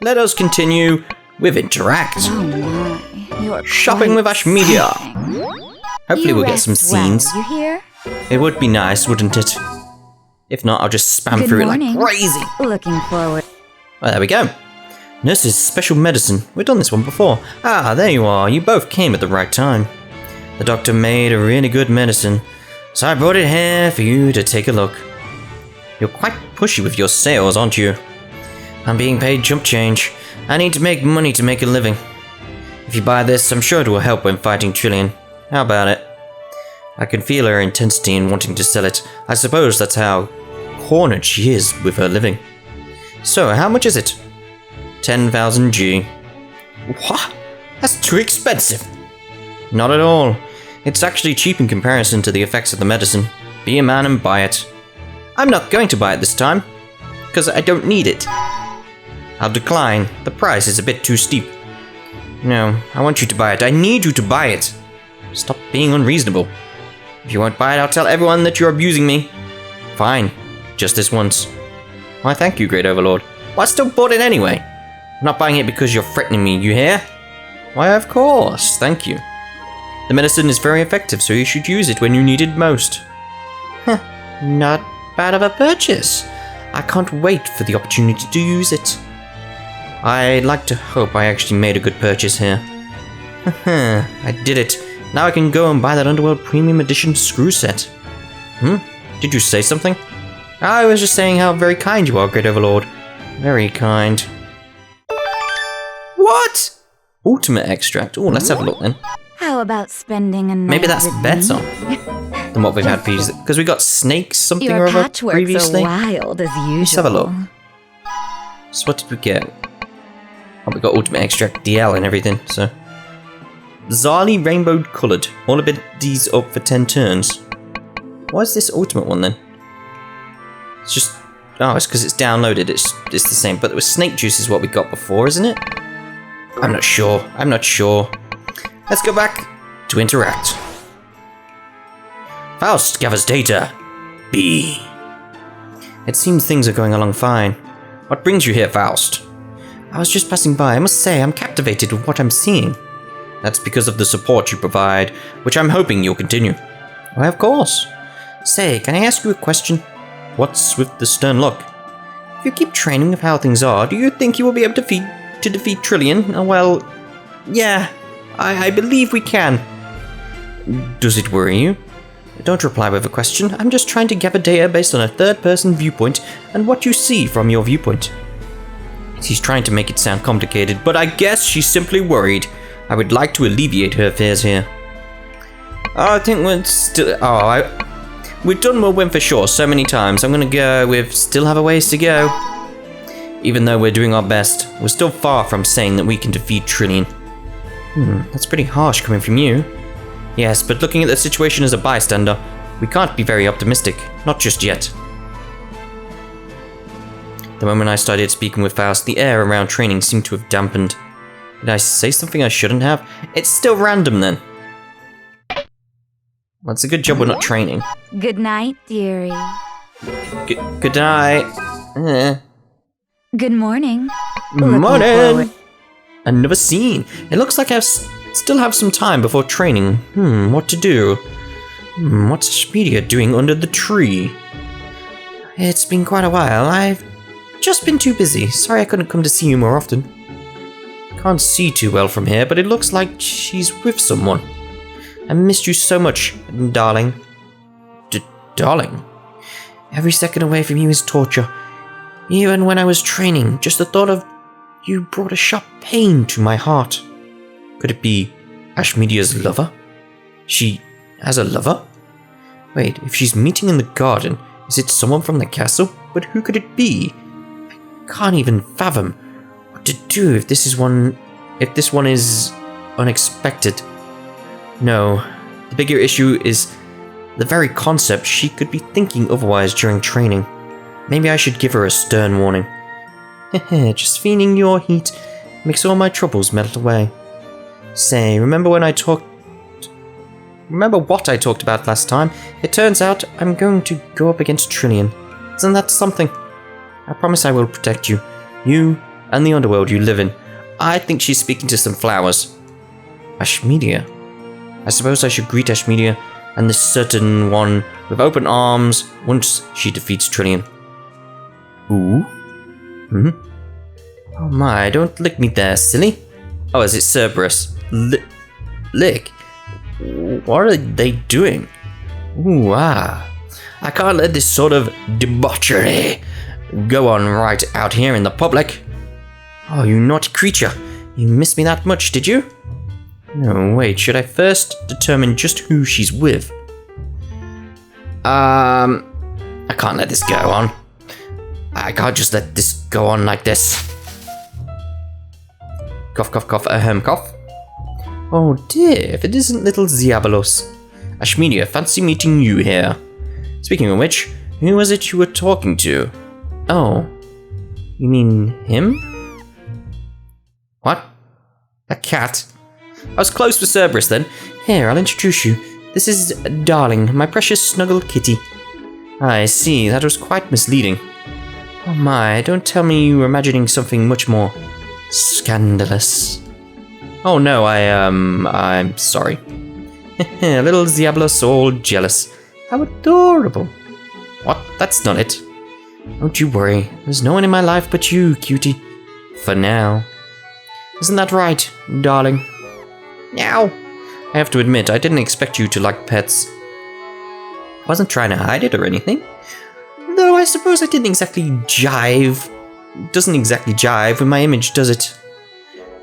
let us continue with Interact. Oh my, you're Shopping with Ashmedia. Hopefully we'll get some scenes. You hear? It would be nice, wouldn't it? If not, I'll just spam Good through morning. it like crazy. Looking forward. Well, there we go. Nurse's special medicine. We've done this one before. Ah, there you are. You both came at the right time. The doctor made a really good medicine, so I brought it here for you to take a look. You're quite pushy with your sales, aren't you? I'm being paid chump change. I need to make money to make a living. If you buy this, I'm sure it will help when fighting Trillian. How about it? I can feel her intensity in wanting to sell it. I suppose that's how cornered she is with her living. So, how much is it? 10,000 G. What? That's too expensive. Not at all. It's actually cheap in comparison to the effects of the medicine. Be a man and buy it. I'm not going to buy it this time, because I don't need it. I'll decline. The price is a bit too steep. No, I want you to buy it. I need you to buy it. Stop being unreasonable. If you won't buy it, I'll tell everyone that you're abusing me. Fine. Just this once. Why, thank you, Great Overlord. Well, I still bought it anyway. I'm not buying it because you're threatening me, you hear? Why, of course. Thank you. The medicine is very effective, so you should use it when you need it most. Huh. Not bad of a purchase. I can't wait for the opportunity to use it. I'd like to hope I actually made a good purchase here. I did it. Now I can go and buy that Underworld Premium Edition screw set. Did you say something? I was just saying how very kind you are, Great Overlord. Very kind. What? Ultimate extract. Oh, let's have a look then. How about spending a night Maybe that's with better me? than what we've had previously. Because we got snakes something Your or other patchworks previously. are wild as usual. Let's have a look. So what did we get? Oh, we got Ultimate Extract DL and everything, so. Zali Rainbow Coloured. All abilities up for 10 turns. Why is this Ultimate one then? It's just... Oh, it's because it's downloaded. It's the same. But the Snake Juice is what we got before, isn't it? I'm not sure. I'm not sure. Let's go back to Interact. Faust gathers data. B. It seems things are going along fine. What brings you here, Faust? I was just passing by. I must say, I'm captivated with what I'm seeing. That's because of the support you provide, which I'm hoping you'll continue. Why, of course. Say, can I ask you a question? What's with the stern look? If you keep training with how things are, do you think you will be able to defeat Trillian? Oh, well, yeah, I believe we can. Does it worry you? Don't reply with a question. I'm just trying to gather data based on a third-person viewpoint and what you see from your viewpoint. She's trying to make it sound complicated, but I guess she's simply worried. I would like to alleviate her fears here. I think we're still... we've done we'll win for sure so many times. I'm gonna go with still have a ways to go. Even though we're doing our best, we're still far from saying that we can defeat Trillian. That's pretty harsh coming from you. Yes, but looking at the situation as a bystander, we can't be very optimistic. Not just yet. The moment I started speaking with Faust, the air around training seemed to have dampened. Did I say something I shouldn't have? It's still random then. Well, it's a good job we're not training. Good night, dearie. Good night. Good morning. Morning. Another scene. It looks like I still have some time before training. What to do? What's Ashmedia doing under the tree? It's been quite a while. I've just been too busy. Sorry I couldn't come to see you more often. Can't see too well from here, but it looks like she's with someone. I missed you so much, darling. Darling? Every second away from you is torture. Even when I was training, just the thought of you brought a sharp pain to my heart. Could it be Ashmedia's lover? She has a lover? Wait, if she's meeting in the garden, is it someone from the castle? But who could it be? I can't even fathom what to do if this one is unexpected. No, the bigger issue is the very concept she could be thinking otherwise during training. Maybe I should give her a stern warning. Just feeling your heat makes all my troubles melt away. Say, remember what I talked about last time? It turns out I'm going to go up against Trillian. Isn't that something? I promise I will protect you. You and the underworld you live in. I think she's speaking to some flowers. Ashmedia. I suppose I should greet Ashmedia and this certain one with open arms once she defeats Trillian. Ooh? Oh my, don't lick me there, silly. Oh, is it Cerberus? Lick? What are they doing? Ooh, I can't let this sort of debauchery go on right out here in the public. Oh, you naughty creature. You missed me that much, did you? No, wait, should I first determine just who she's with? I can't let this go on. I can't just let this go on like this. Cough, cough, cough, cough. Oh dear, if it isn't little Zeabolos. Ashmedia, fancy meeting you here. Speaking of which, who was it you were talking to? Oh, you mean him? What? A cat? I was close with Cerberus then. Here, I'll introduce you. This is Darling, my precious snuggle kitty. I see, that was quite misleading. Oh my, don't tell me you were imagining something much more scandalous. Oh no, I'm sorry. Little Zeabolos all jealous. How adorable. What? That's not it. Don't you worry, there's no one in my life but you, cutie. For now. Isn't that right, darling? Meow. I have to admit, I didn't expect you to like pets. I wasn't trying to hide it or anything. Though I suppose I didn't exactly jive. Doesn't exactly jive with my image, does it?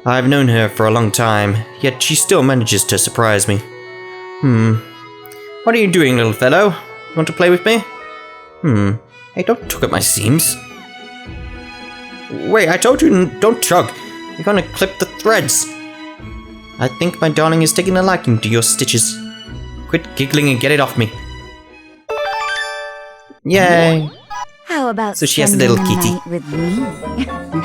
I've known her for a long time, yet she still manages to surprise me. What are you doing, little fellow? Want to play with me? Hey, don't tug at my seams. Wait, I told you don't tug. You're gonna clip the threads. I think my darling is taking a liking to your stitches. Quit giggling and get it off me. Yay! How about so she has a little kitty. with me?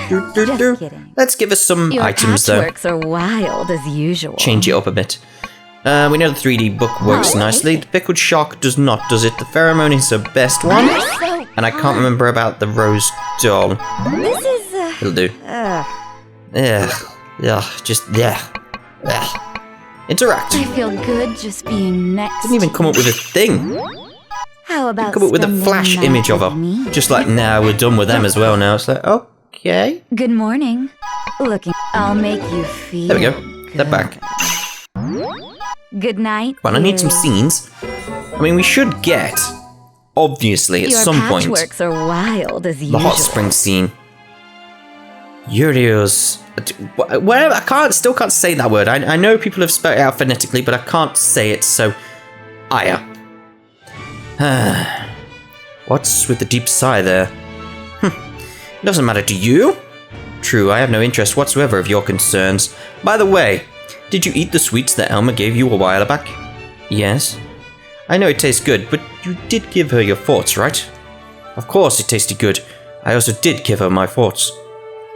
Just kidding. Let's give us some Your items though. patchworks are wild as usual. Change it up a bit. We know the 3D book works nicely. The pickled shark does not, does it? The pheromone is the best one. And I can't remember about the rose doll. This is It'll do. Interact. I feel good just being next. Didn't even come up with a thing. How about Come up with a spending flash the night image of her. with me? Just like, now we're done with them as well now. It's like, okay. Good morning. Looking, I'll make you feel. There we go. Step back. Good night. Well, I need some dearie. scenes. I mean, we should get, obviously, at Your some point, patchworks are wild as the usual. hot spring scene. Urios. Whatever. I still can't say that word. I know people have spelled it out phonetically, but I can't say it, so. Aya. What's with the deep sigh there? It doesn't matter to you. True, I have no interest whatsoever of your concerns. By the way, did you eat the sweets that Elma gave you a while back? Yes. I know it tastes good, but you did give her your thoughts, right? Of course it tasted good. I also did give her my thoughts.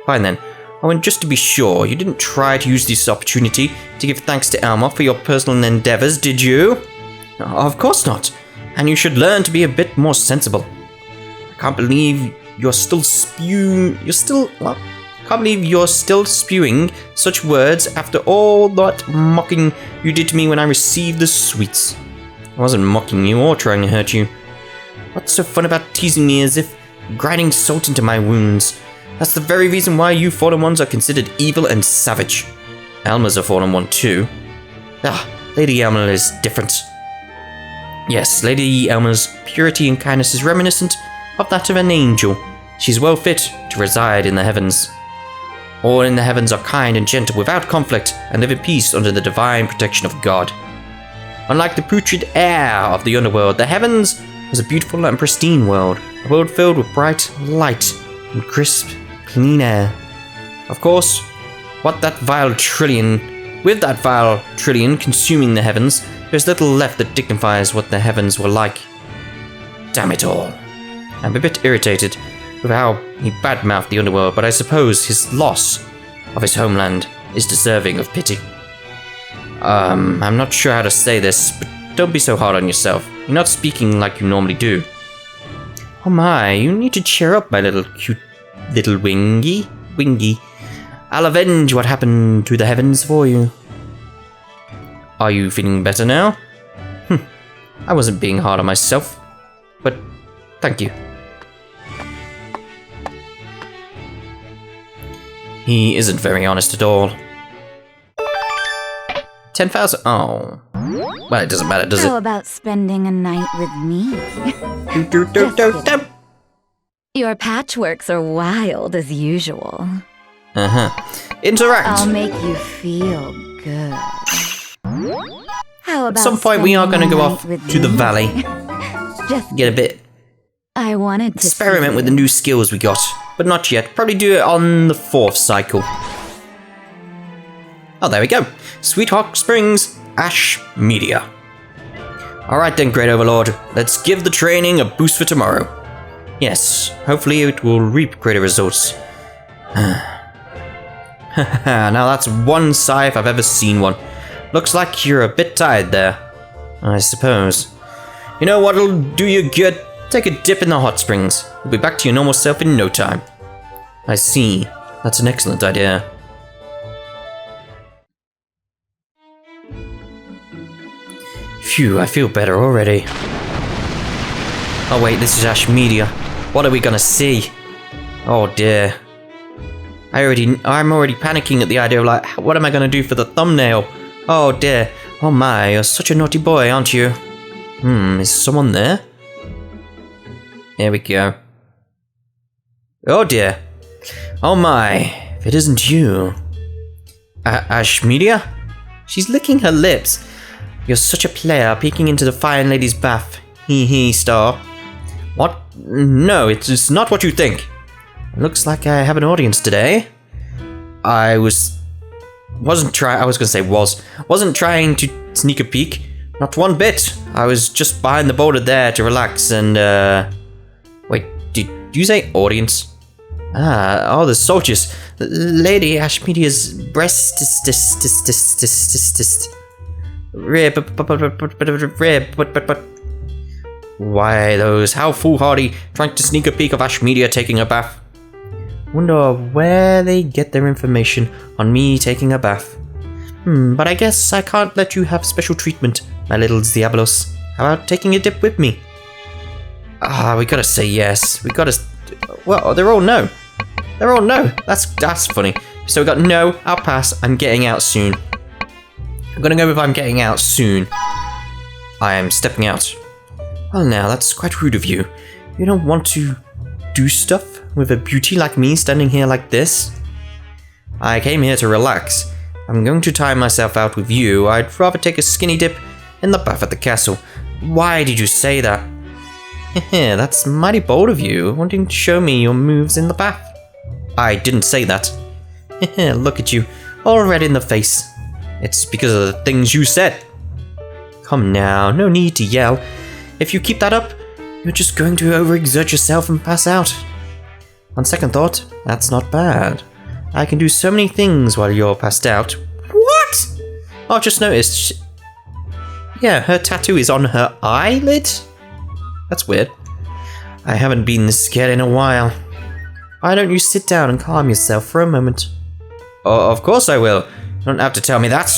Fine then. Oh, and just to be sure, you didn't try to use this opportunity to give thanks to Elma for your personal endeavors, did you? Of course not. And you should learn to be a bit more sensible. I can't believe you're still spewing such words after all that mocking you did to me when I received the sweets. I wasn't mocking you or trying to hurt you. What's so fun about teasing me as if grinding salt into my wounds? That's the very reason why you fallen ones are considered evil and savage. Elma's a fallen one too. Lady Elma is different. Yes, Lady Elma's purity and kindness is reminiscent of that of an angel. She's well fit to reside in the heavens. All in the heavens are kind and gentle without conflict and live in peace under the divine protection of God. Unlike the putrid air of the underworld, the heavens was a beautiful and pristine world, a world filled with bright light and crisp, clean air. Of course, with that vile trillion consuming the heavens, there's little left that dignifies what the heavens were like. Damn it all. I'm a bit irritated with how he badmouthed the underworld, but I suppose his loss of his homeland is deserving of pity. I'm not sure how to say this, but don't be so hard on yourself. You're not speaking like you normally do. Oh my, you need to cheer up, my little cute little wingy. wingy. I'll avenge what happened to the heavens for you. Are you feeling better now? I wasn't being hard on myself, but thank you. He isn't very honest at all. 10,000. Oh. Well, it doesn't matter, does it? How about spending a night with me? Your patchworks are wild as usual. Interact. I'll make you feel good. How about At some point we are going to go off to the valley. Just get a bit... I wanted to experiment with the new skills we got. But not yet. Probably do it on the 4th cycle. Oh, there we go. Sweet Hot Springs, Ashmedia. Alright then, Great Overlord. Let's give the training a boost for tomorrow. Yes, hopefully it will reap greater results. Now that's one sigh if I've ever seen one. Looks like you're a bit tired there. I suppose. You know what'll do you good? Take a dip in the hot springs. You'll be back to your normal self in no time. I see. That's an excellent idea. Phew, I feel better already. Oh wait, this is Ashmedia. What are we gonna see? Oh dear. I'm already panicking at the idea of like, what am I gonna do for the thumbnail? Oh dear. Oh my, you're such a naughty boy, aren't you? Is someone there? Here we go. Oh dear. Oh my, if it isn't you. Ashmedia? She's licking her lips. You're such a player, peeking into the fine lady's bath. Hee hee, star. What? No, it's not what you think. It looks like I have an audience today. Wasn't trying to sneak a peek. Not one bit. I was just behind the border there to relax and, wait, did you say audience? Oh, the soldiers. Lady Ashmedia's breast Why those how foolhardy trying to sneak a peek of Ashmedia taking a bath. Wonder where they get their information on me taking a bath. But I guess I can't let you have special treatment, my little Zeabolos. How about taking a dip with me? We gotta say yes. We gotta... Well, they're all no. They're all no. That's funny. So we got no, I'll pass, I'm getting out soon. I'm gonna go with I'm getting out soon. I am stepping out. Well now, that's quite rude of you. You don't want to do stuff with a beauty like me standing here like this? I came here to relax. I'm going to time myself out with you. I'd rather take a skinny dip in the bath at the castle. Why did you say that? That's mighty bold of you, wanting to show me your moves in the bath. I didn't say that. Look at you, all red in the face. It's because of the things you said. Come now, no need to yell. If you keep that up, you're just going to overexert yourself and pass out. On second thought, that's not bad. I can do so many things while you're passed out. What? Oh, I've just noticed. Yeah, her tattoo is on her eyelid? That's weird. I haven't been this scared in a while. Why don't you sit down and calm yourself for a moment? Oh, of course I will. You don't have to tell me that.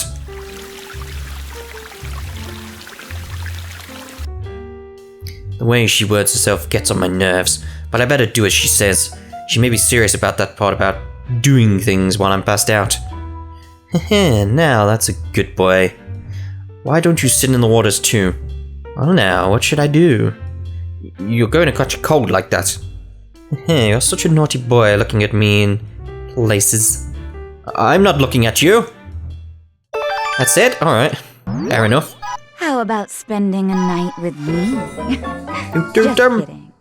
The way she words herself gets on my nerves, but I better do as she says. She may be serious about that part about doing things while I'm passed out. Now that's a good boy. Why don't you sit in the waters too? Oh now, what should I do? You're going to catch a cold like that. You're such a naughty boy looking at me in places. I'm not looking at you. That's it? Alright. Fair enough. How about spending a night with me? Just kidding.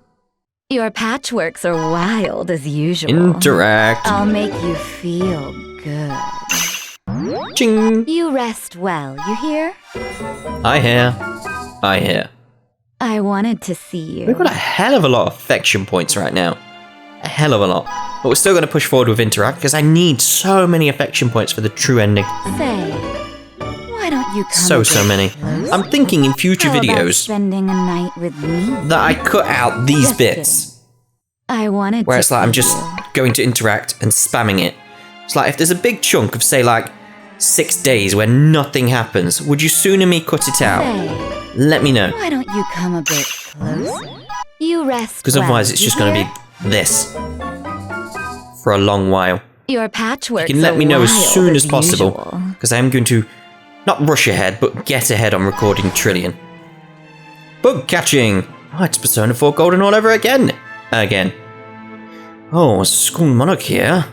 Your patchworks are wild as usual. Interact. I'll make you feel good. Ching. You rest well, you hear? I hear. I hear. I wanted to see you. We've got a hell of a lot of affection points right now. A hell of a lot. But we're still going to push forward with Interact because I need so many affection points for the true ending. Say, why don't you come So many. close? I'm thinking in future How about videos spending a night with me? that I cut out these Just bits. kidding. I wanted Where to it's like I'm see just you. going to interact and spamming it. It's like if there's a big chunk of, say, like 6 days where nothing happens, would you sooner me cut it out? Say, let me know. why don't you come a bit closer? You rest. Because otherwise it's just going to be this for a long while. Your patchwork. You can let me know as soon as possible, because I am going to not rush ahead, but get ahead on recording Trillion. Bug catching! Oh, it's Persona 4 Golden all over again! Oh, School Monarch here.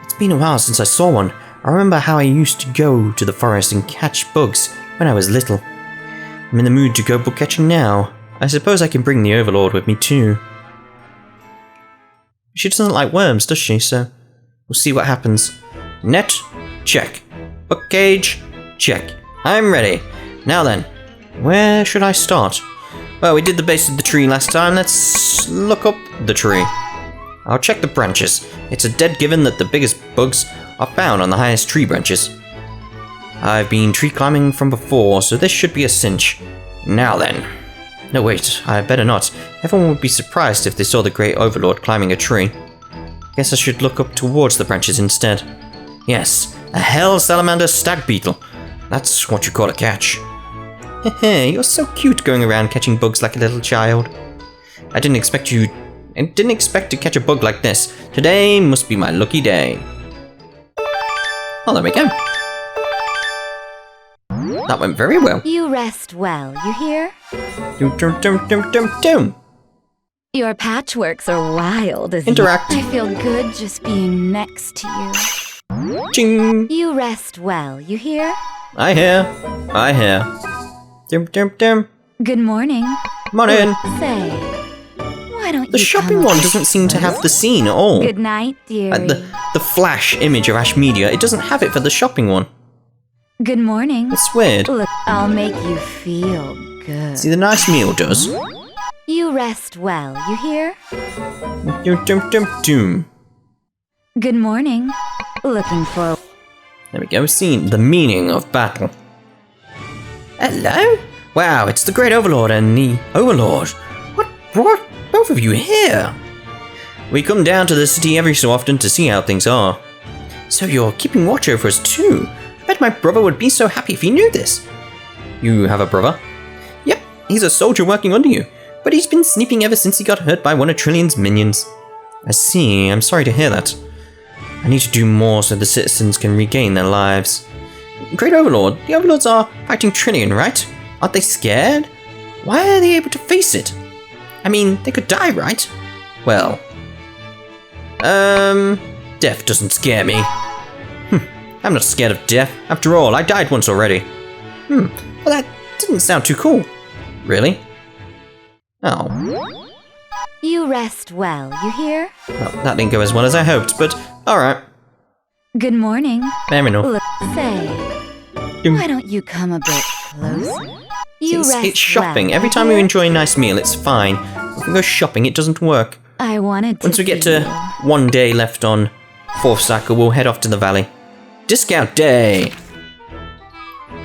It's been a while since I saw one. I remember how I used to go to the forest and catch bugs when I was little. I'm in the mood to go bug catching now. I suppose I can bring the Overlord with me too. She doesn't like worms, does she? So we'll see what happens. Net? Check. Book cage? Check. I'm ready. Now then, where should I start? Well, we did the base of the tree last time. Let's look up the tree. I'll check the branches. It's a dead given that the biggest bugs are found on the highest tree branches. I've been tree climbing from before, so this should be a cinch. Now then. No, wait, I better not. Everyone would be surprised if they saw the Great Overlord climbing a tree. Guess I should look up towards the branches instead. Yes, a hell salamander stag beetle. That's what you call a catch. Hehe, you're so cute going around catching bugs like a little child. I didn't expect to catch a bug like this. Today must be my lucky day. Oh, there we go. That went very well. You rest well, you hear? Dum. Your patchworks are wild as Interact. I feel good just being next to you. Ching. You rest well, you hear? I hear. Dum. Good morning. Morning. Say, why don't you The shopping come one a doesn't bit seem to have the scene at all. Good night, dearie. The flash image of Ashmedia, it doesn't have it for the shopping one. Good morning. It's weird. Look, I'll make you feel good. See, the nice meal does. You rest well, you hear? Dum. Good morning. Looking for... There we go, scene. The meaning of battle. Hello? Wow, it's the Great Overlord and the Overlord. What brought both of you here? We come down to the city every so often to see how things are. So you're keeping watch over us too. I bet my brother would be so happy if he knew this. You have a brother? Yep, he's a soldier working under you, but he's been sneaking ever since he got hurt by one of Trillion's minions. I see, I'm sorry to hear that. I need to do more so the citizens can regain their lives. Great Overlord, the Overlords are fighting Trillion, right? Aren't they scared? Why are they able to face it? I mean, they could die, right? Well... death doesn't scare me. I'm not scared of death. After all, I died once already. Well, that didn't sound too cool. Really? Oh. You rest well, you hear? Well, that didn't go as well as I hoped, but alright. Good morning. Fair enough. Look, say, why don't you come a bit closer? You rest It's shopping. well, Every you time we hear? enjoy a nice meal, it's fine. If we go shopping, it doesn't work. I wanted to Once we get see to you. 1 day left on 4th cycle, we'll head off to the valley. Discount day!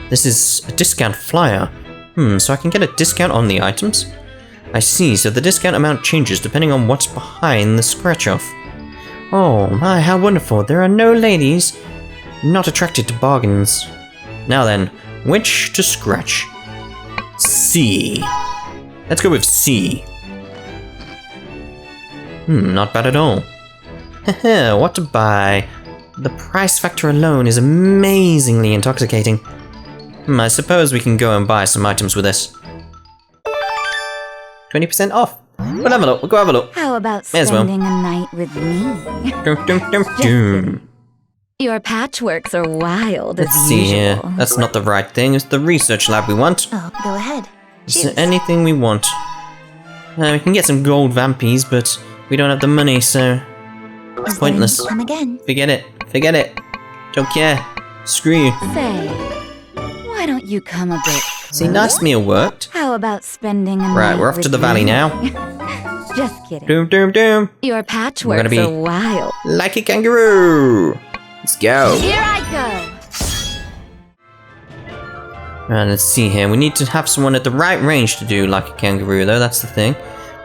This is a discount flyer. So I can get a discount on the items? I see, so the discount amount changes depending on what's behind the scratch-off. Oh my, how wonderful. There are no ladies not attracted to bargains. Now then, which to scratch? C. Let's go with C. Not bad at all. Haha, what to buy? The price factor alone is amazingly intoxicating. I suppose we can go and buy some items with this. 20% off. We'll have a look. We'll go have a look. How about May as well. spending a night with me? Dum. Your patchworks are wild Let's as see usual. here. That's not the right thing. It's the research lab we want. Oh, go ahead. Is there anything we want? We can get some gold vampies, but we don't have the money, so it's pointless. Come again. Forget it. Forget it. Don't care. Screw you. Say, why don't you come a bit See, closer? nice meal worked. How about spending a Right, night we're off to with the valley me? now. Just kidding. Dum. Your We're patchworks gonna be- are wild. Like a kangaroo. Let's go. Here I go. Right, let's see here. We need to have someone at the right range to do like a kangaroo, though. That's the thing.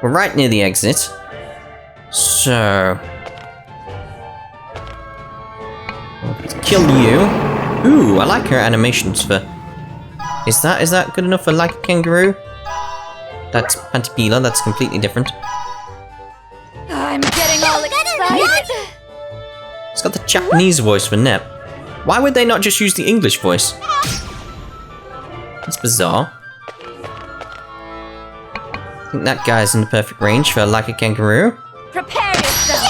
We're right near the exit. So, Let's kill you. Ooh, I like her animations for... Is that good enough for like a kangaroo? That's Pantipila, that's completely different. I'm getting all excited. It's got the Japanese voice for Nep. Why would they not just use the English voice? That's bizarre. I think that guy's in the perfect range for like a kangaroo. Prepare yourself.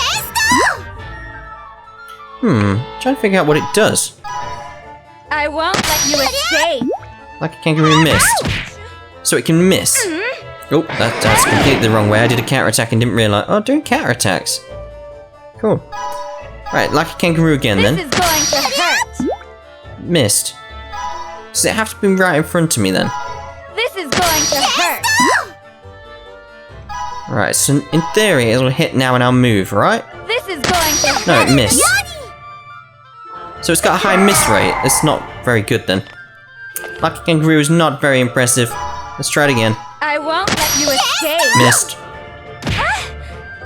Trying to figure out what it does. I won't let you escape. Like a kangaroo missed. So it can miss. Oh, that's completely the wrong way. I did a counter attack and didn't realise. Oh, doing counter attacks. Cool. Right, like a kangaroo again then. This is going to hurt. Missed. Does it have to be right in front of me then? This is going to hurt. Right, so in theory it'll hit now and I'll move, right? This is going to hurt. No, it missed. So it's got a high miss rate. It's not very good then. Like a kangaroo is not very impressive. Let's try it again. I won't let you escape. Missed.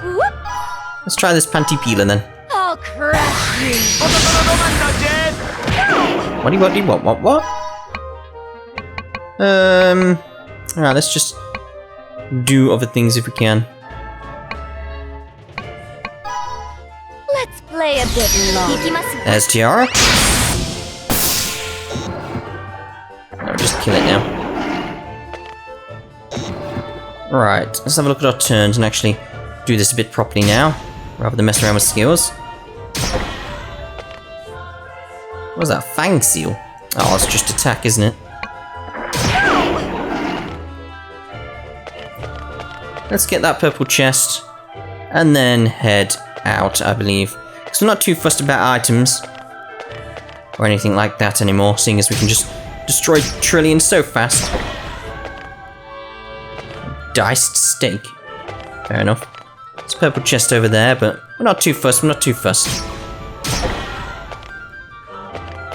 Whoop. Let's try this Pantipila then. I'll crush you. What? Alright, let's just do other things if we can. Let's play a bit long. There's Tiara. No, just kill it now. Right, let's have a look at our turns and actually do this a bit properly now, rather than mess around with skills. What was that? Fang seal? Oh, it's just attack, isn't it? Let's get that purple chest and then head out, I believe. Because I'm not too fussed about items or anything like that anymore, seeing as we can just destroy trillions so fast. Diced steak. Fair enough. There's a purple chest over there, but we're not too fussed, we're not too fussed.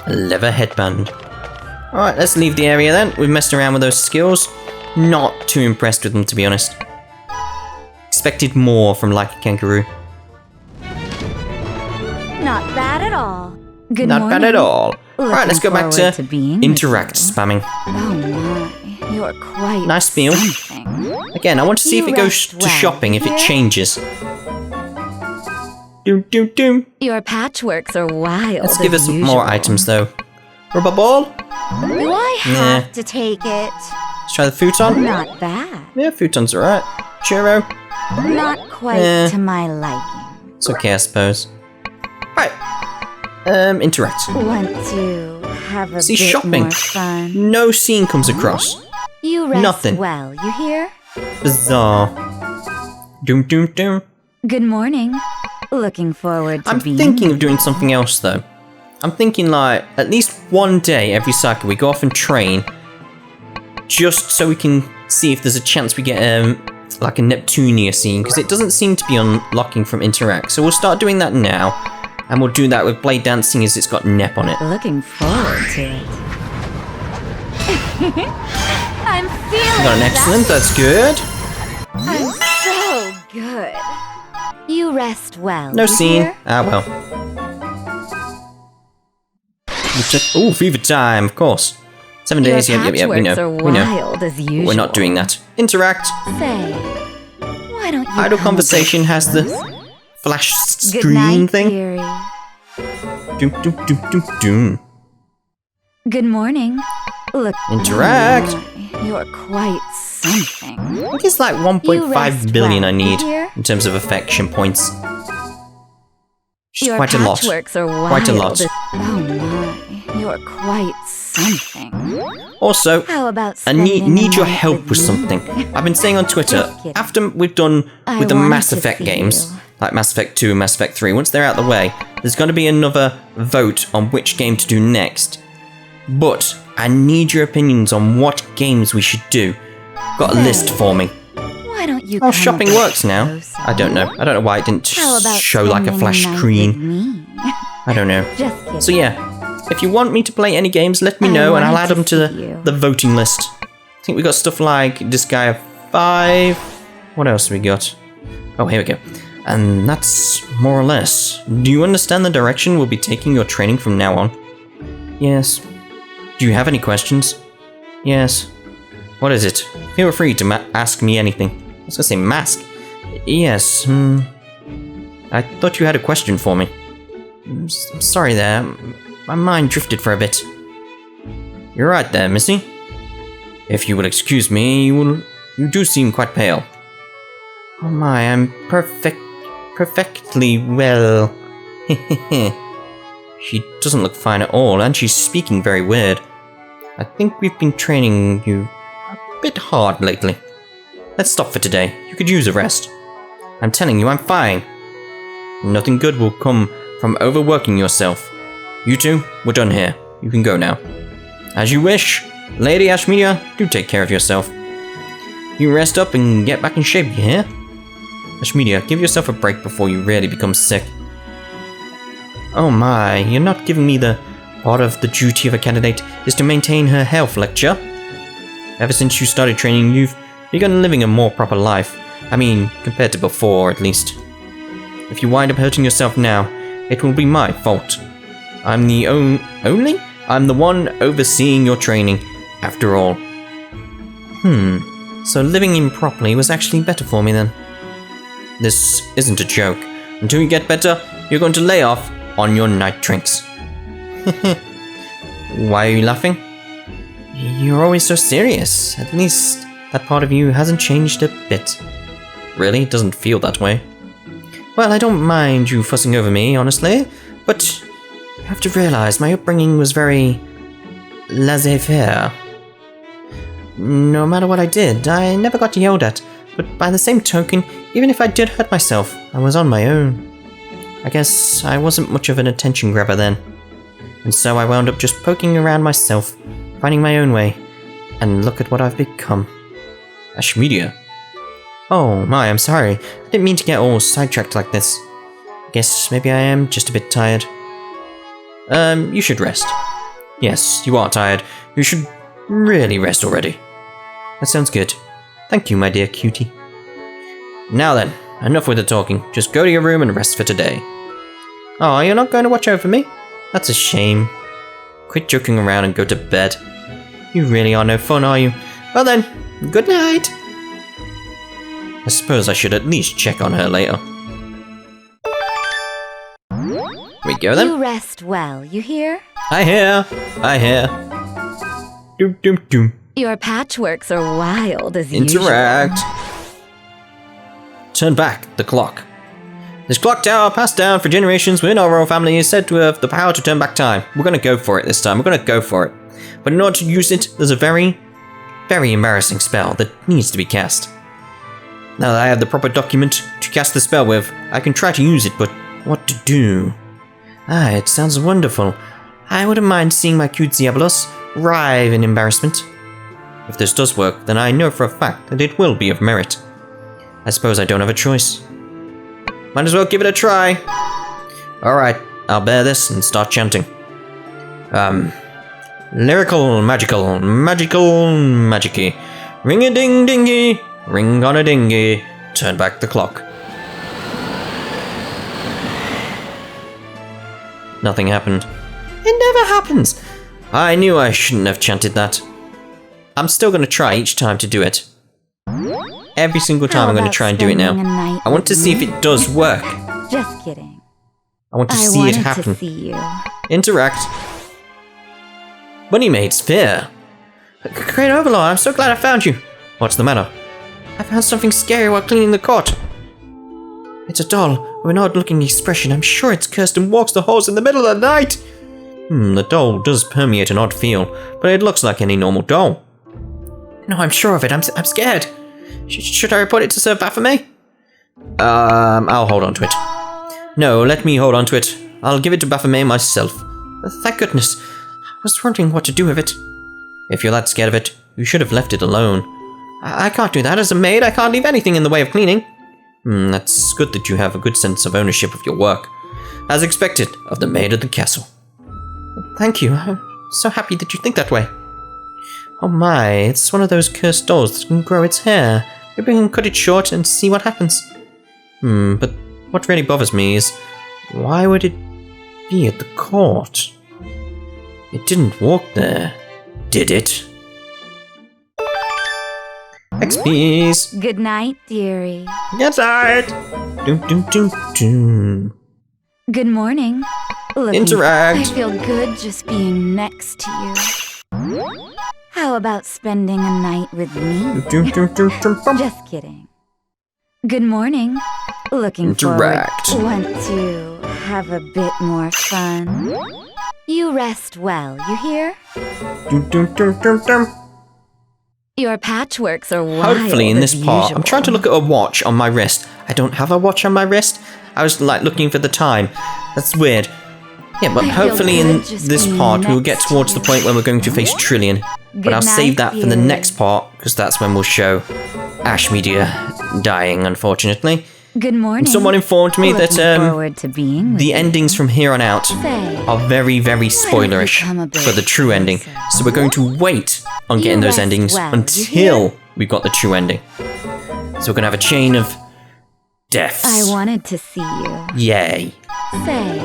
A leather headband. Alright, let's leave the area then. We've messed around with those skills. Not too impressed with them, to be honest. Expected more from like a kangaroo. Not bad at all. Good Not morning. bad at all. Alright, let's go back to being interact spamming. Oh my, you're quite Nice meal. something. Again, I want to see if it goes to shopping, if it changes. Doom, doom, doom. Your patchworks are wild. Let's give us as some usual. more items though. Rubber ball? Do I have to take it? Let's try the futon. Not bad. Yeah, futon's alright. Churro. Not quite to my liking. It's okay, I suppose. Right. Interact. Want to have a See, bit shopping. more fun? No scene comes across. You rest Nothing. well, you hear? Bizarre. Doom, doom, doom. Good morning. Looking forward to I'm being thinking of doing something else though. I'm thinking like, at least one day every cycle we go off and train. Just so we can see if there's a chance we get like a Neptunia scene. Because it doesn't seem to be unlocking from Interact. So we'll start doing that now. And we'll do that with Blade Dancing as it's got Nep on it. Looking forward to it. I'm feeling Got an excellent, that's good. I'm so good. You rest well. No you scene. hear? Ah, well. Oh, fever time, of course. 7 days, Your yeah, we know. patchworks are We know. wild as usual. We're not doing that. Interact. Say, why don't you Idle come conversation a bit has the closer? flash Good screen night, thing. dearie. Doom, doom, doom, doom, doom. Good morning. Look. Interact. Oh my, you're quite something. I think it's like You 1.5 rest billion well, I need you hear? in terms of affection points. Which is Your quite a lot. patchworks are wild. Quite a lot. Oh my, you're quite something. Also, How about I need spending a your night help with me? something. I've been saying on Twitter, Just kidding. after we've done I with the wanted Mass to Effect see games, you. like Mass Effect 2 and Mass Effect 3, once they're out of the way, there's going to be another vote on which game to do next. But I need your opinions on what games we should do. Got a list for me. Why don't you Oh, come shopping a bit works now. closer? I don't know. I don't know why it didn't How about show like a spending flash night screen. with me? I don't know. Just kidding. So yeah, if you want me to play any games, let me I know and I'll wanted add them to to see you. the voting list. I think we got stuff like this guy of 5. What else have we got? Oh, here we go. And that's more or less. Do you understand the direction we'll be taking your training from now on? Yes. Do you have any questions? Yes. What is it? Feel free to ask me anything. I was gonna say mask. Yes, I thought you had a question for me. I'm sorry there. My mind drifted for a bit. You're right there, Missy. If you will excuse me, you do seem quite pale. Oh my, I'm perfectly well. She doesn't look fine at all, and she's speaking very weird. I think we've been training you a bit hard lately. Let's stop for today. You could use a rest. I'm telling you, I'm fine. Nothing good will come from overworking yourself. You two, we're done here. You can go now. As you wish. Lady Ashmedia, do take care of yourself. You rest up and get back in shape, you hear? Ashmedia, give yourself a break before you really become sick. Oh my, you're not giving me the part of the duty of a candidate is to maintain her health lecture. Ever since you started training, you've begun living a more proper life. I mean, compared to before, at least. If you wind up hurting yourself now, it will be my fault. I'm the I'm the one overseeing your training, after all. So living improperly was actually better for me then. This isn't a joke. Until you get better, you're going to lay off on your night drinks. Why are you laughing? You're always so serious. At least that part of you hasn't changed a bit. Really? It doesn't feel that way. Well, I don't mind you fussing over me, honestly, but you have to realize my upbringing was very laissez-faire. No matter what I did, I never got yelled at, but by the same token, even if I did hurt myself, I was on my own. I guess I wasn't much of an attention grabber then, and so I wound up just poking around myself, finding my own way, and look at what I've become. Ashmedia. Oh my, I'm sorry. I didn't mean to get all sidetracked like this. Guess maybe I am just a bit tired. You should rest. Yes, you are tired. You should really rest already. That sounds good. Thank you, my dear cutie. Now then, enough with the talking. Just go to your room and rest for today. Oh, you're not going to watch over me? That's a shame. Quit joking around and go to bed. You really are no fun, are you? Well then, good night. I suppose I should at least check on her later. We go then. You rest well, you hear? I hear. Doom doom doom. Your patchworks are wild as Interact. Turn back the clock. This clock tower, passed down for generations within our royal family, is said to have the power to turn back time. We're going to go for it this time. We're going to go for it. But in order to use it, there's a very, very embarrassing spell that needs to be cast. Now that I have the proper document to cast the spell with, I can try to use it, but what to do? It sounds wonderful. I wouldn't mind seeing my cute Zeabolos writhe in embarrassment. If this does work, then I know for a fact that it will be of merit. I suppose I don't have a choice. Might as well give it a try. Alright, I'll bear this and start chanting. Lyrical, magical, magicy. Ring-a-ding-dingy, ring-on-a-dingy. Turn back the clock. Nothing happened. It never happens. I knew I shouldn't have chanted that. I'm still going to try each time to do it. Every single time I'm going to try and do it now. I want to see if it does work. Just kidding. I want to see it happen. To see you. Interact. Bunny Maid's Fear. Great Overlord, I'm so glad I found you. What's the matter? I found something scary while cleaning the court. It's a doll with an odd-looking expression. I'm sure it's cursed and walks the halls in the middle of the night. The doll does permeate an odd feel, but it looks like any normal doll. No, I'm sure of it. I'm scared. Should I report it to Sir Baphomet? I'll hold on to it. No, let me hold on to it. I'll give it to Baphomet myself. Thank goodness. I was wondering what to do with it. If you're that scared of it, you should have left it alone. I can't do that. As a maid, I can't leave anything in the way of cleaning. That's good that you have a good sense of ownership of your work. As expected of the maid of the castle. Thank you. I'm so happy that you think that way. Oh my, it's one of those cursed dolls that can grow its hair. Maybe we can cut it short and see what happens. But what really bothers me is, why would it be at the court? It didn't walk there, did it? XPs! Good night, dearie. Get out! Good morning. Interact! I feel good just being next to you. How about spending a night with me? Just kidding. Good morning. Looking Interact. forward. Want to have a bit more fun? You rest well, you hear? Your patchworks are wild. Hopefully in this part, usual. I'm trying to look at a watch on my wrist. I don't have a watch on my wrist. I was like looking for the time. That's weird. Yeah, but hopefully in this part we'll get towards the point where we're going to face Trillian. But I'll save that for the next part, because that's when we'll show Ashmedia dying, unfortunately. Good morning. Someone informed me that the endings from here on out Say, are very, very spoilerish for the true ending. So we're going to wait on getting those endings until we got the true ending. So we're going to have a chain of deaths. I wanted to see you. Yay. Say,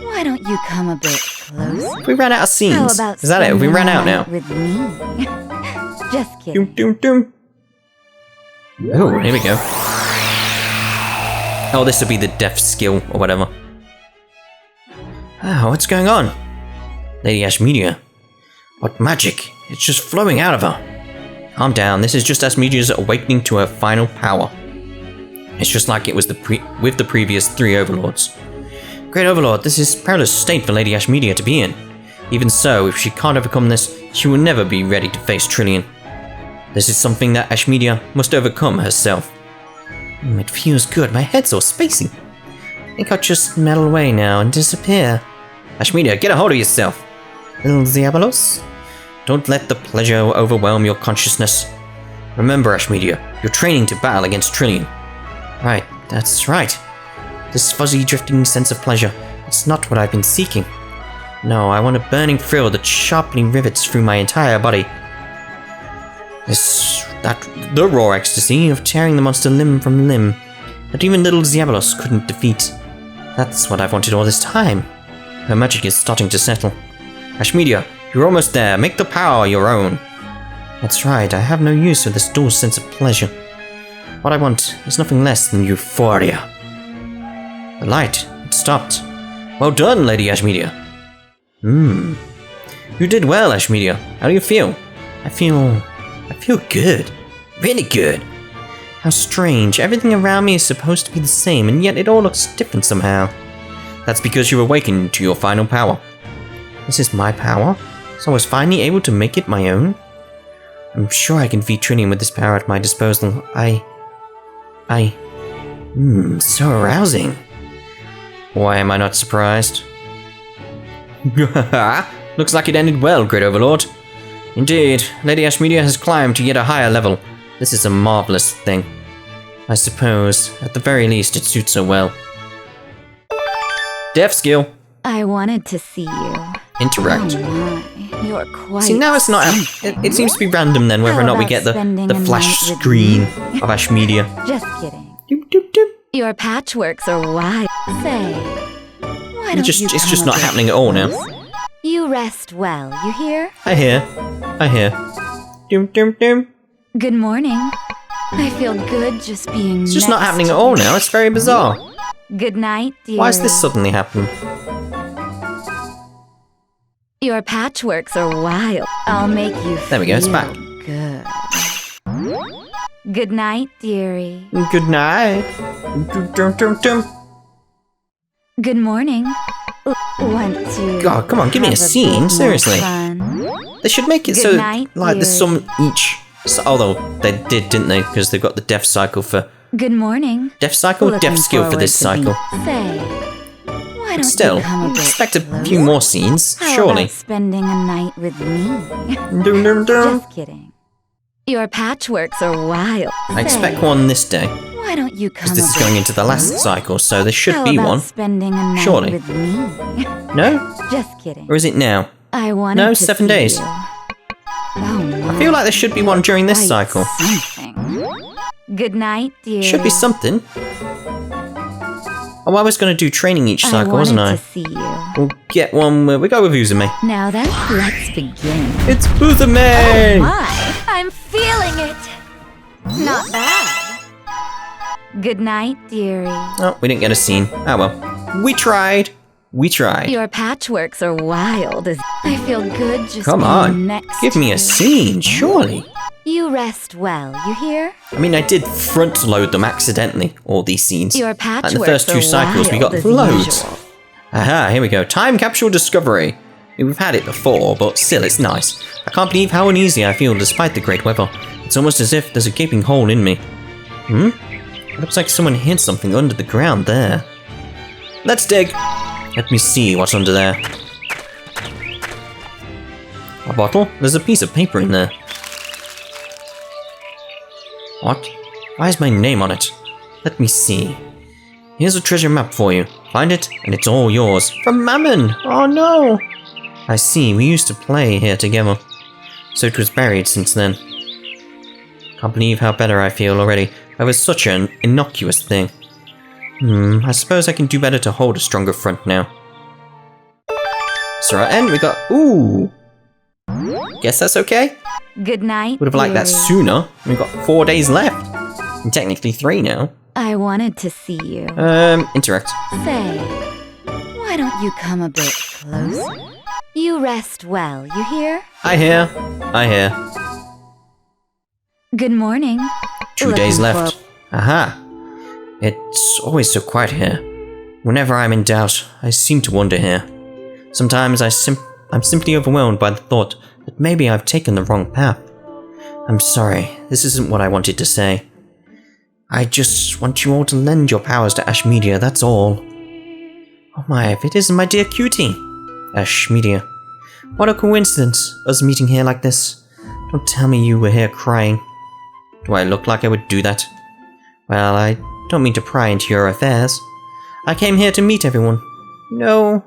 why don't you come a bit closer? We ran out of scenes. How about Is that it? We spending ran a out now. night with me? Just Doom, kidding. doom, doom. Oh, here we go. Oh, this will be the death skill or whatever. Ah, what's going on? Lady Ashmedia. What magic? It's just flowing out of her. Calm down, this is just Ashmedia's awakening to her final power. It's just like it was with the previous 3 overlords. Great Overlord, this is perilous state for Lady Ashmedia to be in. Even so, if she can't overcome this, she will never be ready to face Trillian. This is something that Ashmedia must overcome herself. It feels good, my head's all spacey. I think I'll just meddle away now and disappear. Ashmedia, get a hold of yourself. Little Zeabolos, don't let the pleasure overwhelm your consciousness. Remember, Ashmedia, you're training to battle against Trillian. Right, that's right. This fuzzy, drifting sense of pleasure, it's not what I've been seeking. No, I want a burning thrill that sharply rivets through my entire body. The raw ecstasy of tearing the monster limb from limb that even little Zeabolos couldn't defeat. That's what I've wanted all this time. Her magic is starting to settle. Ashmedia, you're almost there. Make the power your own. That's right, I have no use for this dual sense of pleasure. What I want is nothing less than euphoria. The light, it stopped. Well done, Lady Ashmedia. You did well, Ashmedia. How do you feel? I feel good. Really good. How strange. Everything around me is supposed to be the same, and yet it all looks different somehow. That's because you've awakened to your final power. This is my power, so I was finally able to make it my own. I'm sure I can defeat Trillian with this power at my disposal. So arousing. Why am I not surprised? Looks like it ended well, Great Overlord. Indeed, Lady Ashmedia has climbed to yet a higher level. This is a marvelous thing. I suppose, at the very least, it suits her well. Death skill. I wanted to see you. Interact. Oh my, you're quite. See, now it's not. It seems to be random then whether or not we get the flash screen of Ashmedia. Just kidding. Doop, doop, doop. Your patchworks are wild. Say, why don't you It's come just a not bit happening at all now. closer? You rest well, you hear? I hear. Doom, doom, doom. Good morning. I feel good just being It's just not happening at all now. It's very bizarre. Good night, dear. Why is this suddenly happening? Your patchworks are wild. I'll make you feel There we go, it's back. good. Good night, dearie. Good night. Doom, doom, doom, doom. Good morning. Want to God, come on, give me a have scene, bit more seriously. fun? They should make it Good so, night, like, there's dearie. some each. So, although they did, didn't they? Because they've got the death cycle for Good morning. death cycle, Looking death skill for this forward to cycle. Say, why don't Still, you come a bit expect a closer? few more scenes, How surely. about spending a night with me? Doom, doom, doom. Just kidding. Your patchworks are wild. I expect Say, one this day, why don't you come because this a is bit going into the last closer? cycle, so there should How be about one. spending a night Surely. with me? No? Just kidding. Or is it now? I wanted No, to 7 see days. you. Oh, I feel like there should be one during this quite cycle. something. Good night, dear. Should be something. Oh, I was going to do training each cycle, wasn't I? To see you. We'll get one where we go with Uzume. Now then, let's begin. It's Uzume! Oh my, I'm feeling it. Not bad. Good night, dearie. Oh, we didn't get a scene. Oh well. We tried. We tried. Your patchworks are wild. I feel good just Come being on. next Give to me you. a scene, surely. You rest well, you hear? I mean, I did front load them accidentally, all these scenes. Your Like patchworks the first two are cycles, we wild got as loads. usual. Aha, here we go. Time capsule discovery. We've had it before, but still, it's nice. I can't believe how uneasy I feel despite the great weather. It's almost as if there's a gaping hole in me. It looks like someone hid something under the ground there. Let's dig. Let me see what's under there. A bottle? There's a piece of paper in there. What? Why is my name on it? Let me see. Here's a treasure map for you. Find it, and it's all yours. From Mammon! Oh no! I see, we used to play here together. So it was buried since then. Can't believe how better I feel already. That was such an innocuous thing. I suppose I can do better to hold a stronger front now. So our end, we got... Ooh! Guess that's okay? Good night, Would have liked that dearie. sooner. We've got 4 days left. And technically 3 now. I wanted to see you. Interact. Say, why don't you come a bit closer? You rest well, you hear? I hear. I hear. Good morning. 2 days Looking left. Aha. It's always so quiet here. Whenever I'm in doubt, I seem to wander here. Sometimes I'm simply overwhelmed by the thought that maybe I've taken the wrong path. I'm sorry, this isn't what I wanted to say. I just want you all to lend your powers to Ashmedia, that's all. Oh my, if it isn't my dear cutie! Ashmedia. What a coincidence, us meeting here like this. Don't tell me you were here crying. Do I look like I would do that? Well, I don't mean to pry into your affairs. I came here to meet everyone. No,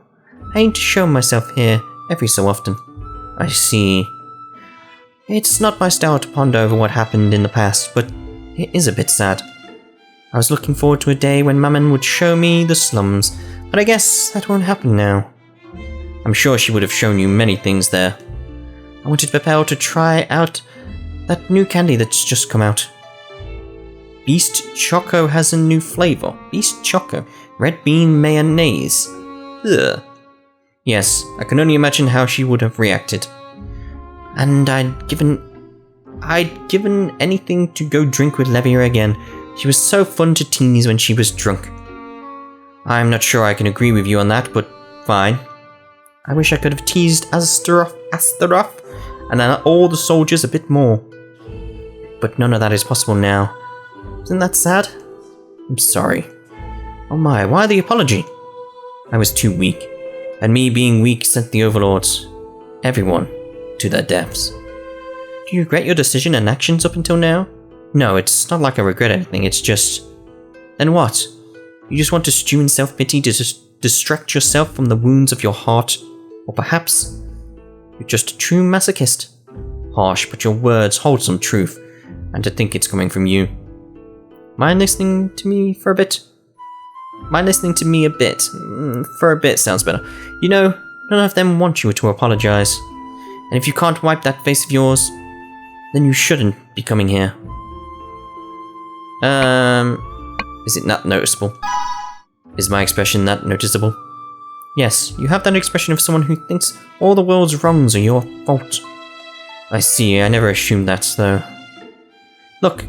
I aim to show myself here every so often. I see. It's not my style to ponder over what happened in the past, but it is a bit sad. I was looking forward to a day when Mammon would show me the slums, but I guess that won't happen now. I'm sure she would have shown you many things there. I wanted Pepel to try out that new candy that's just come out. Beast Choco has a new flavor. Beast Choco. Red bean mayonnaise. Ugh. Yes, I can only imagine how she would have reacted. And I'd given anything to go drink with Levia again. She was so fun to tease when she was drunk. I'm not sure I can agree with you on that, but fine. I wish I could have teased Astaroth and all the soldiers a bit more. But none of that is possible now. Isn't that sad? I'm sorry. Oh my, why the apology? I was too weak. And me being weak sent the overlords, everyone, to their deaths. Do you regret your decision and actions up until now? No, it's not like I regret anything, it's just... Then what? You just want to stew in self-pity to distract yourself from the wounds of your heart? Or perhaps you're just a true masochist? Harsh, but your words hold some truth, and to think it's coming from you. Mind listening to me for a bit? Mind listening to me a bit? For a bit sounds better. You know, none of them want you to apologize. And if you can't wipe that face of yours, then you shouldn't be coming here. Is it not noticeable? Is my expression that noticeable? Yes, you have that expression of someone who thinks all the world's wrongs are your fault. I see, I never assumed that, though. Look,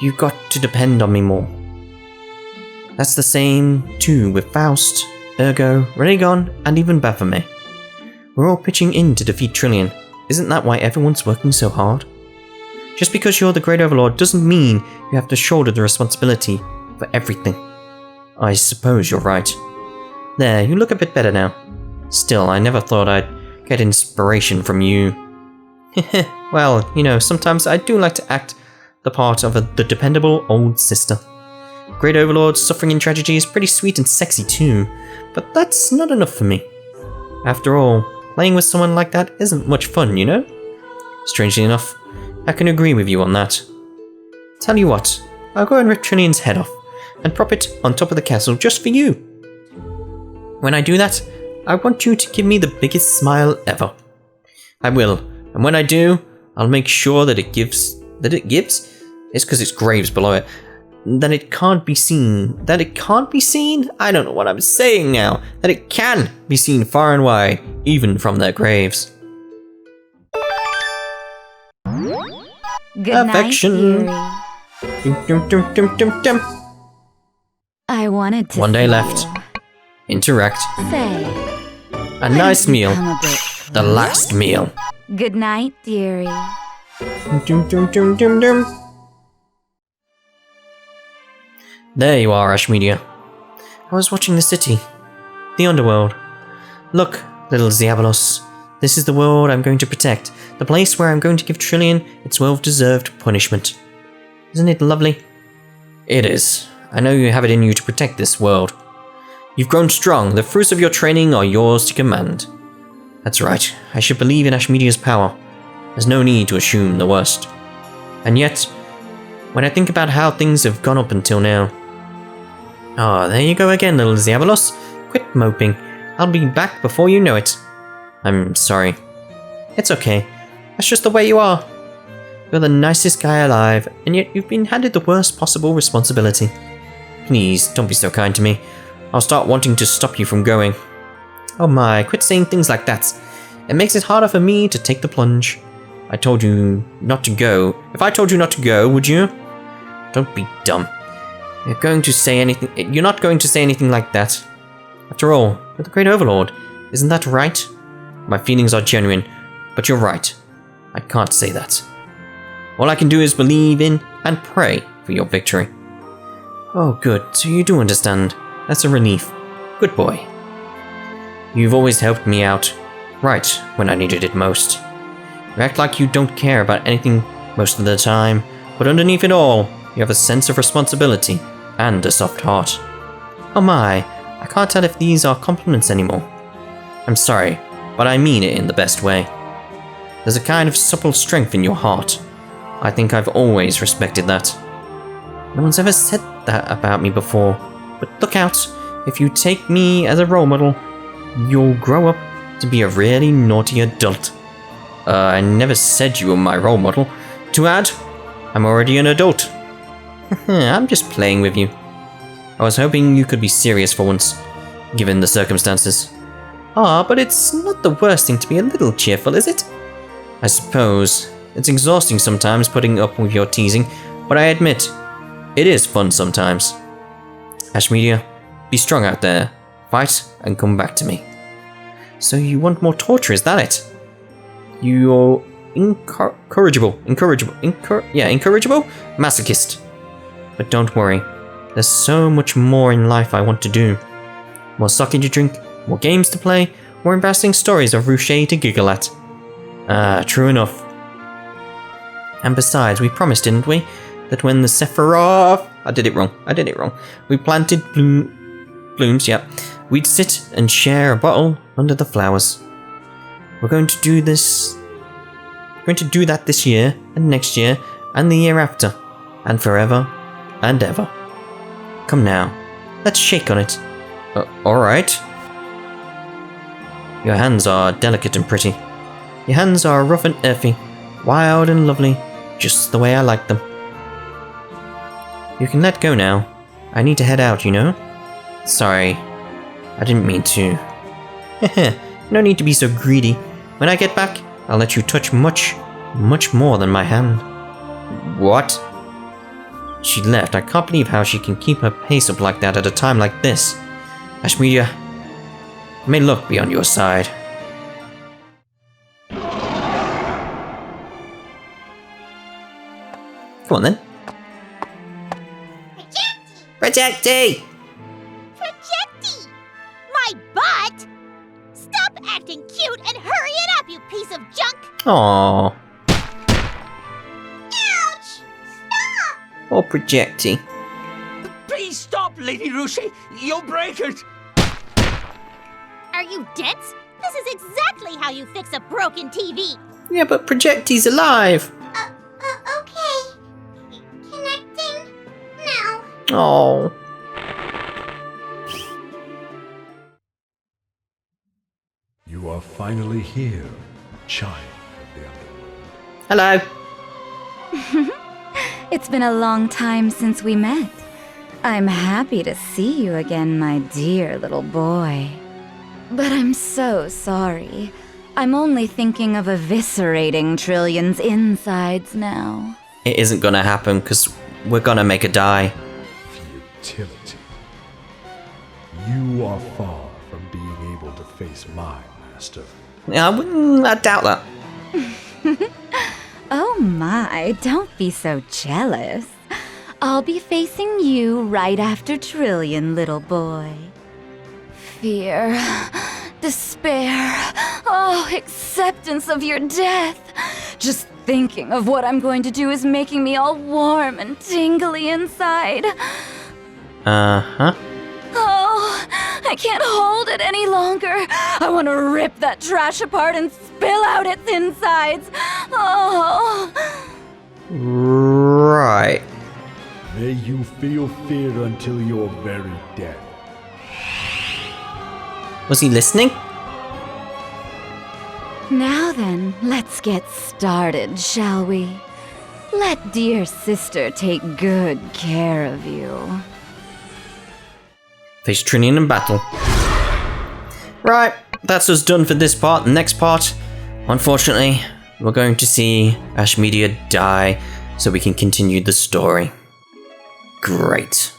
you've got to depend on me more. That's the same, too, with Faust, Ergo, Raygon, and even Baphomet. We're all pitching in to defeat Trillion. Isn't that why everyone's working so hard? Just because you're the Great Overlord doesn't mean you have to shoulder the responsibility for everything. I suppose you're right. There, you look a bit better now. Still, I never thought I'd get inspiration from you. Well, you know, sometimes I do like to act the part of the dependable old sister. Great Overlord suffering in tragedy is pretty sweet and sexy too, but that's not enough for me. After all, playing with someone like that isn't much fun, you know? Strangely enough, I can agree with you on that. Tell you what, I'll go and rip Trillion's head off, and prop it on top of the castle just for you. When I do that, I want you to give me the biggest smile ever. I will, and when I do, I'll make sure that it gives... It's because it's graves below it. That it can't be seen. That it can't be seen? I don't know what I'm saying now. That it can be seen far and wide, even from their graves. Good Affection. night, I wanted to One day see left. you. Interact. Say, A nice meal. become a bit The last meal. good night, dearie. There you are, Ashmedia. I was watching the city. The Underworld. Look, little Zeabolos. This is the world I'm going to protect. The place where I'm going to give Trillian its well-deserved punishment. Isn't it lovely? It is. I know you have it in you to protect this world. You've grown strong. The fruits of your training are yours to command. That's right. I should believe in Ashmedia's power. There's no need to assume the worst. And yet, when I think about how things have gone up until now... Ah, there you go again, little Zeabolos. Quit moping. I'll be back before you know it. I'm sorry. It's okay. That's just the way you are. You're the nicest guy alive, and yet you've been handed the worst possible responsibility. Please, don't be so kind to me. I'll start wanting to stop you from going. Oh my, quit saying things like that. It makes it harder for me to take the plunge. I told you not to go. If I told you not to go, would you? Don't be dumb. You're not going to say anything like that. After all, you're the Great Overlord. Isn't that right? My feelings are genuine, but you're right. I can't say that. All I can do is believe in and pray for your victory. Oh, good. So you do understand. That's a relief. Good boy. You've always helped me out, right when I needed it most. You act like you don't care about anything most of the time, but underneath it all, you have a sense of responsibility and a soft heart. Oh my, I can't tell if these are compliments anymore. I'm sorry, but I mean it in the best way. There's a kind of supple strength in your heart. I think I've always respected that. No one's ever said that about me before, but look out, if you take me as a role model, you'll grow up to be a really naughty adult. I never said you were my role model. To add, I'm already an adult. I'm just playing with you. I was hoping you could be serious for once, given the circumstances. Ah, but it's not the worst thing to be a little cheerful, is it? I suppose. It's exhausting sometimes putting up with your teasing, but I admit, it is fun sometimes. Ashmedia, be strong out there. Fight and come back to me. So you want more torture, is that it? You're incorrigible? Masochist. But don't worry, there's so much more in life I want to do. More sake to drink, more games to play, more embarrassing stories of Ruche to giggle at. Ah, true enough. And besides, we promised, didn't we, that when the Sephiroth... I did it wrong. We planted blooms, yeah. We'd sit and share a bottle under the flowers. We're going to do this... We're going to do that this year, and next year, and the year after, and forever, and ever. Come now, let's shake on it. Alright. Your hands are delicate and pretty. Your hands are rough and earthy, wild and lovely, just the way I like them. You can let go now. I need to head out, you know? Sorry, I didn't mean to. No need to be so greedy. When I get back, I'll let you touch much, much more than my hand. What? She left. I can't believe how she can keep her pace up like that at a time like this. Ashmedia, I may look be on your side. Come on then. Projecty! Projecty! My butt! Stop acting cute and hurry it up, you piece of junk! Aww. Ouch! Stop! Oh, Projecty. Please stop, Lady Ruche! You'll break it! Are you dense? This is exactly how you fix a broken TV! Yeah, but Projecty's alive! Okay. Connecting now. Oh. You are finally here, child of the Underworld. Hello. It's been a long time since we met. I'm happy to see you again, my dear little boy. But I'm so sorry. I'm only thinking of eviscerating Trillion's insides now. It isn't gonna happen because we're gonna make her die. Futility. You are far from being able to face my master. Yeah, I doubt that. Oh my, don't be so jealous. I'll be facing you right after Trillion, little boy. Fear, despair, acceptance of your death. Just thinking of what I'm going to do is making me all warm and tingly inside. Uh-huh. Oh, I can't hold it any longer. I want to rip that trash apart and spill out its insides. Oh. Right. May you feel fear until your very death. Was he listening? Now then, let's get started, shall we? Let dear sister take good care of you. Face Trinian in battle. Right, that's us done for this part. The next part, unfortunately, we're going to see Ashmedia die so we can continue the story. Great.